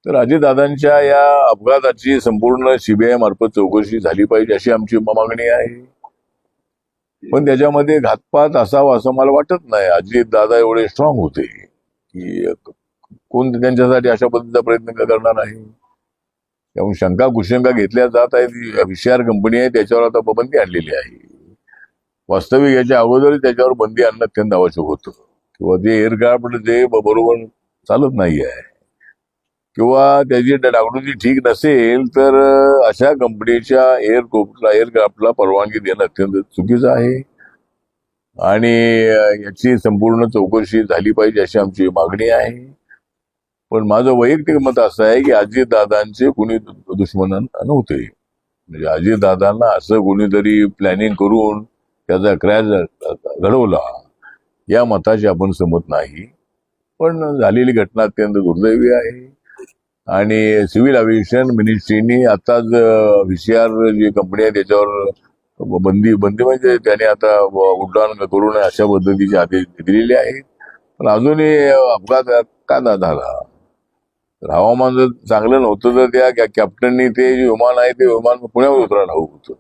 तर अजितदादांच्या या अपघाताची संपूर्ण सीबीआय मार्फत चौकशी झाली पाहिजे अशी आमची मागणी आहे. पण त्याच्यामध्ये घातपात असावा असं मला वाटत नाही. अजितदादा एवढे स्ट्रॉंग होते की कोण त्यांच्यासाठी अशा पद्धतीचा प्रयत्न करणार आहे. त्यामुळे शंका कुशंका घेतल्या जात आहेत. व्हीसीआर कंपनी आहे त्याच्यावर आता बंदी आणलेली आहे. वास्तविक याच्या अगोदर त्याच्यावर बंदी आणणं अत्यंत आवश्यक होतं. किंवा ते एअरक्राफ्ट जे बरोबर चालत नाही आहे किंवा त्याची डागडुजी ठीक नसेल तर अशा कंपनीच्या एअरक्राफ्टला परवानगी देणं अत्यंत चुकीचं आहे. आणि याची संपूर्ण चौकशी झाली पाहिजे अशी आमची मागणी आहे. पण माझं वैयक्तिक मत असं आहे की अजितदादांचे कुणी दुश्मन नव्हते. म्हणजे अजितदादांना असं कोणीतरी प्लॅनिंग करून त्याचा क्रॅश घडवला या मताशी आपण सहमत नाही. पण झालेली घटना अत्यंत दुर्दैवी आहे. आणि सिव्हिल एव्हिएशन मिनिस्ट्रीनी आताच व्हीसीआर जी कंपनी आहे त्याच्यावर बंदी म्हणजे त्याने आता उड्डाण करू नये अशा पद्धतीचे आदेश दिलेले आहेत. पण अजूनही अपघात का झाला? तर हवामान जर चांगलं नव्हतं तर त्या कॅप्टननी ते जे विमान आहे ते विमान पुण्यावर उतरायला हवं होतं.